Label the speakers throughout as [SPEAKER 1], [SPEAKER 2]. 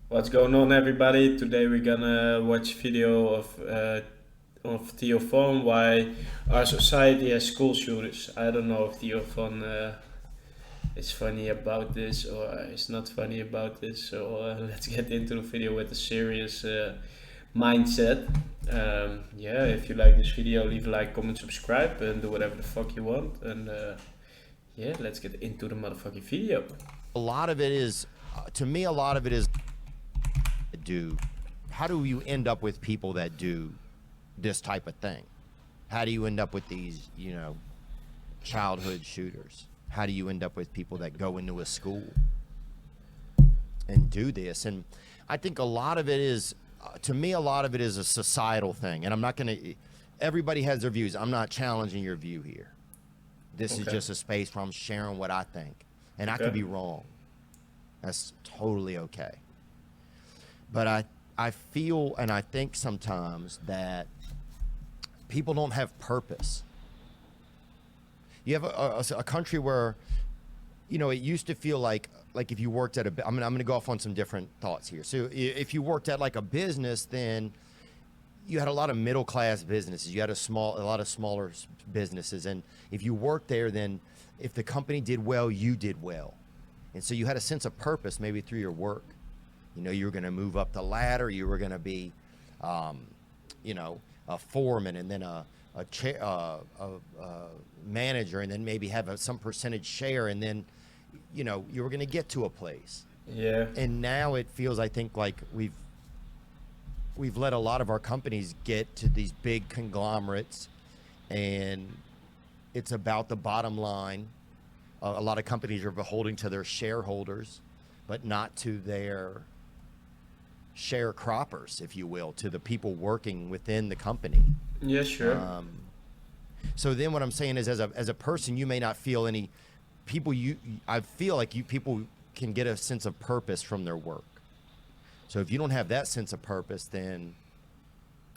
[SPEAKER 1] What's going on, everybody? Today we're gonna watch video of Theo Von, why our society has school shooters. I don't know if Theo Von is funny about this or is not funny about this. So let's get into the video with a serious mindset. Yeah, if you like this video, leave a like, comment, subscribe, and do whatever the fuck you want. And yeah, let's get into the motherfucking video.
[SPEAKER 2] A lot of it is, to me, a lot of it is do. How do you end up with people that do this type of thing? How do you end up with these, childhood shooters? How do you end up with people that go into a school and do this? And I think a lot of it is, to me, a lot of it is a societal thing. And I'm not going to, everybody has their views. I'm not challenging your view here. This is just a space where I'm sharing what I think. And I could be wrong. That's totally okay. But I feel and I think sometimes that people don't have purpose. You have a country where, it used to feel like if you worked at I'm going to go off on some different thoughts here. So if you worked at like a business, then you had a lot of middle class businesses. You had a lot of smaller businesses. And if you worked there, then if the company did well, you did well. And so you had a sense of purpose maybe through your work. You were going to move up the ladder. You were going to be, a foreman, and then a manager, and then maybe have some percentage share, and then, you were going to get to a place.
[SPEAKER 1] Yeah.
[SPEAKER 2] And now it feels, I think, like we've let a lot of our companies get to these big conglomerates, and it's about the bottom line. A lot of companies are beholden to their shareholders, but not to their sharecroppers, if you will, to the people working within the company.
[SPEAKER 1] Yeah, sure.
[SPEAKER 2] So then what I'm saying is, as a person, you may not feel any people. I feel like people can get a sense of purpose from their work. So if you don't have that sense of purpose, then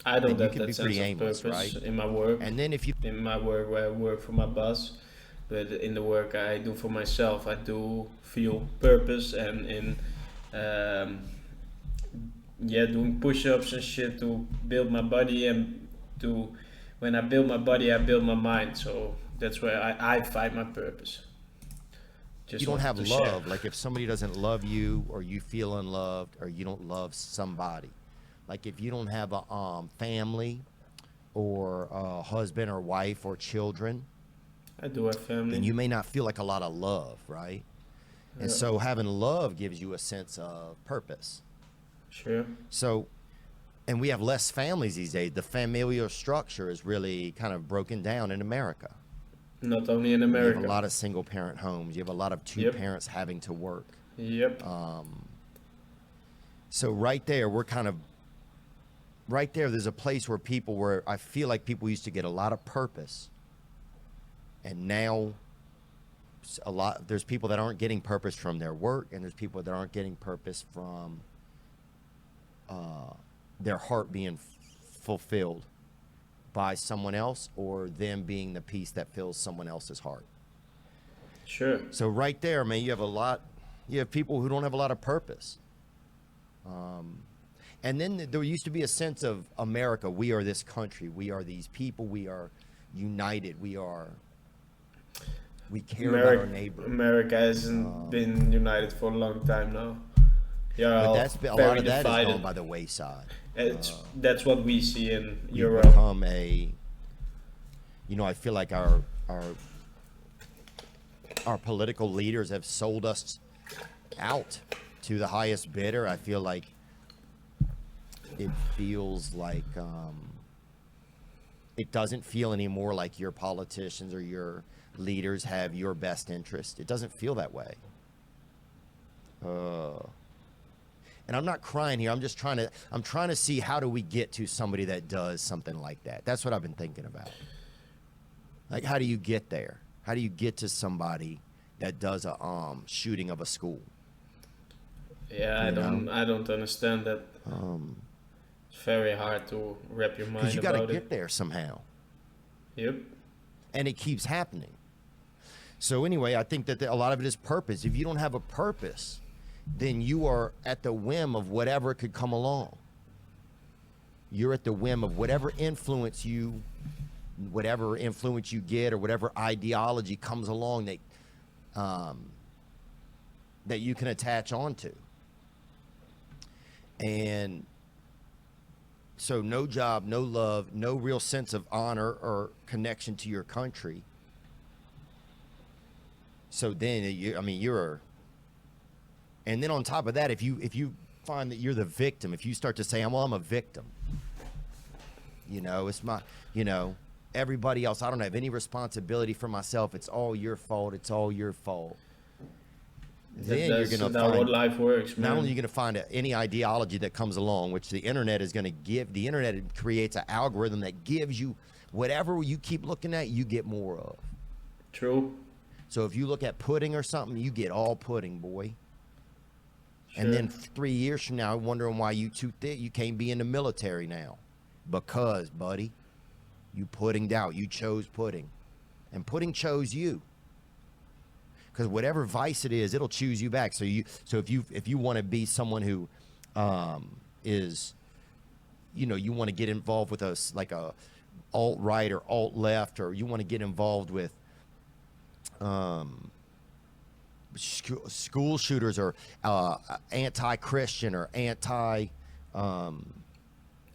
[SPEAKER 1] I don't
[SPEAKER 2] you
[SPEAKER 1] have
[SPEAKER 2] can
[SPEAKER 1] that
[SPEAKER 2] be
[SPEAKER 1] sense
[SPEAKER 2] pretty
[SPEAKER 1] of
[SPEAKER 2] aimless,
[SPEAKER 1] purpose
[SPEAKER 2] right?
[SPEAKER 1] in my work.
[SPEAKER 2] And then if you
[SPEAKER 1] In my work, where I work for my boss, but in the work I do for myself, I do feel purpose, and in doing push-ups and shit to build my body, and to when I build my body, I build my mind. So that's where I find my purpose. Just
[SPEAKER 2] don't
[SPEAKER 1] wanted
[SPEAKER 2] have
[SPEAKER 1] to share.
[SPEAKER 2] love, like if somebody doesn't love you, or you feel unloved, or you don't love somebody, like if you don't have a family, or a husband or wife or children,
[SPEAKER 1] I do have family.
[SPEAKER 2] then you may not feel like a lot of love, right? And
[SPEAKER 1] Yeah.
[SPEAKER 2] so having love gives you a sense of purpose.
[SPEAKER 1] Sure.
[SPEAKER 2] So, and we have less families these days. The familial structure is really kind of broken down in America.
[SPEAKER 1] Not only in
[SPEAKER 2] You
[SPEAKER 1] America.
[SPEAKER 2] have a lot of single parent homes. You have a lot of two
[SPEAKER 1] Yep.
[SPEAKER 2] parents having to work.
[SPEAKER 1] Yep.
[SPEAKER 2] So right there, there's a place where I feel like people used to get a lot of purpose. And now there's people that aren't getting purpose from their work, and there's people that aren't getting purpose from their heart being fulfilled by someone else, or them being the piece that fills someone else's heart.
[SPEAKER 1] Sure.
[SPEAKER 2] So right there, man, you have people who don't have a lot of purpose. And then there used to be a sense of America. We are this country. We are these people. We are united. We care about our neighbor.
[SPEAKER 1] America hasn't been united for a long time now. Yeah,
[SPEAKER 2] But a lot of that is gone by the wayside.
[SPEAKER 1] That's what we see in
[SPEAKER 2] We've
[SPEAKER 1] Europe.
[SPEAKER 2] become I feel like our political leaders have sold us out to the highest bidder. I feel like it feels like it doesn't feel anymore like your politicians or your leaders have your best interest. It doesn't feel that way. And I'm not crying here. I'm trying to see, how do we get to somebody that does something like that? That's what I've been thinking about. Like, how do you get there? How do you get to somebody that does a shooting of a school?
[SPEAKER 1] Yeah, I don't understand that. It's very hard to wrap your mind
[SPEAKER 2] Because you got to
[SPEAKER 1] about
[SPEAKER 2] get
[SPEAKER 1] it.
[SPEAKER 2] there somehow.
[SPEAKER 1] Yep.
[SPEAKER 2] And it keeps happening. So anyway, I think that a lot of it is purpose. If you don't have a purpose, then you are at the whim of whatever could come along. You're at the whim of whatever influence you get, or whatever ideology comes along that you can attach onto. And so no job, no love, no real sense of honor or connection to your country. So then and then on top of that, if you find that you're the victim, if you start to say, well, I'm a victim, it's my, everybody else, I don't have any responsibility for myself, it's all your fault, then you're going to find
[SPEAKER 1] what life works, man.
[SPEAKER 2] Not only are you going to find any ideology that comes along, which the internet is going to give. The internet creates an algorithm that gives you whatever you keep looking at, you get more of.
[SPEAKER 1] True.
[SPEAKER 2] So if you look at pudding or something, you get all pudding, boy.
[SPEAKER 1] Sure.
[SPEAKER 2] And then 3 years from now, wondering why you too thick, you can't be in the military now. Because, buddy, you puddinged out. You chose pudding. And pudding chose you. Because whatever vice it is, it'll choose you back. So if you want to be someone who is, you want to get involved with like a alt right or alt left, or you want to get involved with school shooters, or anti-Christian, or anti. I'm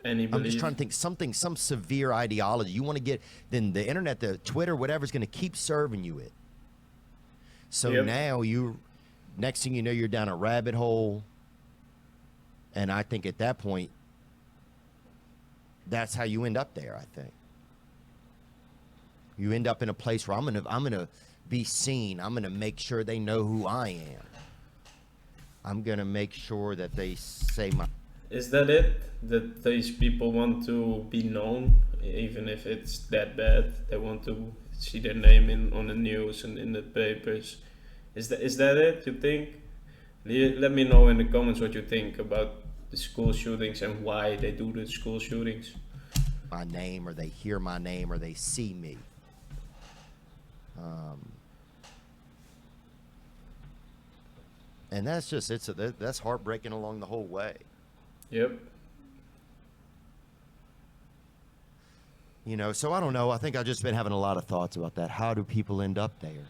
[SPEAKER 2] just trying to think some severe ideology you want to get. Then the internet, the Twitter, whatever is going to keep serving you it. So now next thing you know, you're down a rabbit hole. And I think at that point, that's how you end up there, I think. You end up in a place where I'm gonna be seen. I'm gonna make sure they know who I am. I'm gonna make sure that they say my.
[SPEAKER 1] Is that it? That these people want to be known, even if it's that bad? They want to see their name on the news and in the papers. Is that it, you think? Let me know in the comments what you think about the school shootings and why they do the school shootings.
[SPEAKER 2] My name, or they hear my name, or they see me. And that's just that's heartbreaking along the whole way.
[SPEAKER 1] Yep.
[SPEAKER 2] So I don't know. I think I've just been having a lot of thoughts about that. How do people end up there?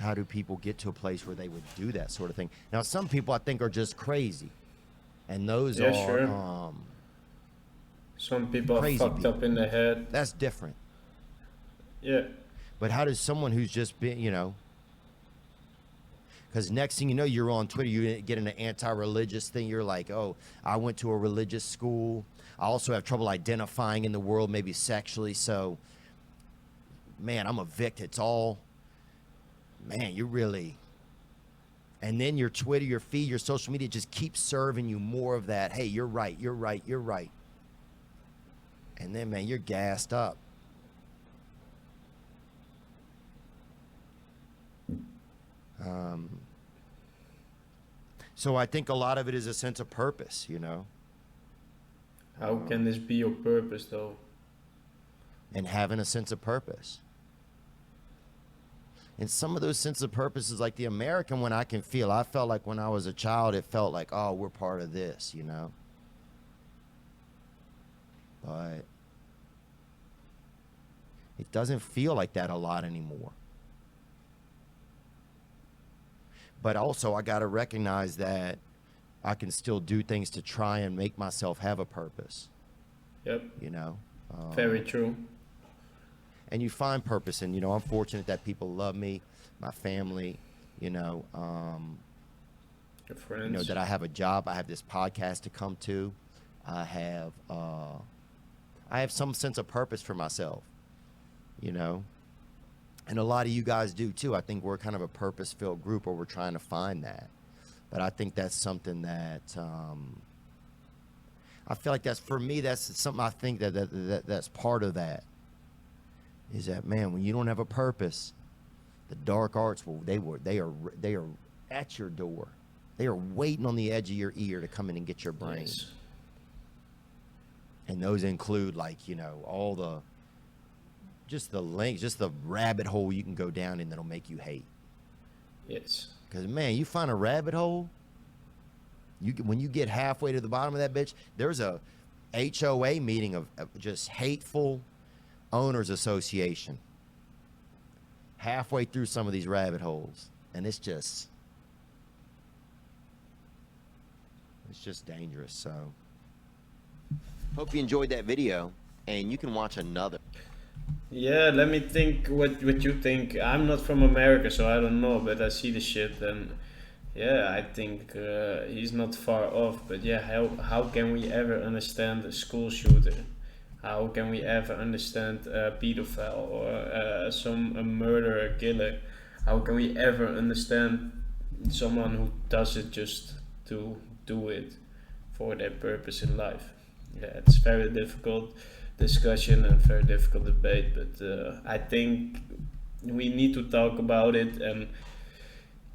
[SPEAKER 2] How do people get to a place where they would do that sort of thing? Now, some people I think are just crazy, and those are
[SPEAKER 1] sure. Some people are fucked up in the head.
[SPEAKER 2] That's different.
[SPEAKER 1] Yeah.
[SPEAKER 2] But how does someone who's just been, because next thing you know, you're on Twitter, you get in an anti-religious thing. You're like, oh, I went to a religious school. I also have trouble identifying in the world, maybe sexually. So, man, I'm a victim. It's all, man, you really. And then your Twitter, your feed, your social media just keeps serving you more of that. Hey, you're right, you're right, you're right. And then, man, you're gassed up. So I think a lot of it is a sense of purpose,
[SPEAKER 1] How can this be your purpose, though?
[SPEAKER 2] And having a sense of purpose. And some of those sense of purposes, like the American one, I felt like when I was a child, it felt like, oh, we're part of this, But it doesn't feel like that a lot anymore. But also, I got to recognize that I can still do things to try and make myself have a purpose.
[SPEAKER 1] Yep.
[SPEAKER 2] Very
[SPEAKER 1] true.
[SPEAKER 2] And you find purpose, and I'm fortunate that people love me, my family,
[SPEAKER 1] Your friends.
[SPEAKER 2] That I have a job, I have this podcast to come to, I have some sense of purpose for myself, And a lot of you guys do too. I think we're kind of a purpose-filled group, or we're trying to find that. But I think that's something that I feel like that's, for me, that's something I think that's part of that. Is that, man, when you don't have a purpose, the dark arts they are at your door. They are waiting on the edge of your ear to come in and get your brain.
[SPEAKER 1] Yes.
[SPEAKER 2] And those include, like, all the links, just the rabbit hole you can go down in that'll make you hate.
[SPEAKER 1] Yes.
[SPEAKER 2] Because, man, you find a rabbit hole, when you get halfway to the bottom of that bitch, there's a HOA meeting of just hateful owners association halfway through some of these rabbit holes. And it's just dangerous. So hope you enjoyed that video, and you can watch another.
[SPEAKER 1] Yeah, let me think what you think. I'm not from America, so I don't know, but I see the shit, and yeah, I think he's not far off. But yeah, how can we ever understand a school shooter? How can we ever understand a pedophile or a murderer, killer? How can we ever understand someone who does it just to do it for their purpose in life? Yeah, it's very difficult discussion and very difficult debate, but I think we need to talk about it and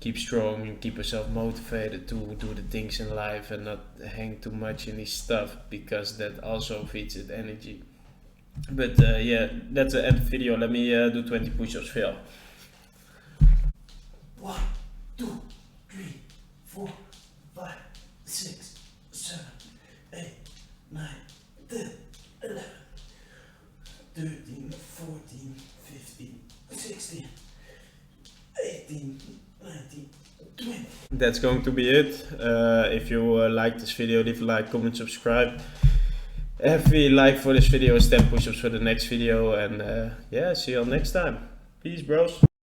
[SPEAKER 1] keep strong and keep yourself motivated to do the things in life and not hang too much in this stuff, because that also feeds it energy. But yeah, that's the end of the video. Let me do 20 push-ups, Phil.
[SPEAKER 3] 1, 2, 3, 4, 5, 6, 7, 8, 9, 10, 11, 13, 14, 15, 16, 18, 19, 20.
[SPEAKER 1] That's going to be it. If you like this video, leave a like, comment, subscribe. Every like for this video is 10 push-ups for the next video, and yeah, see you all next time. Peace, bros.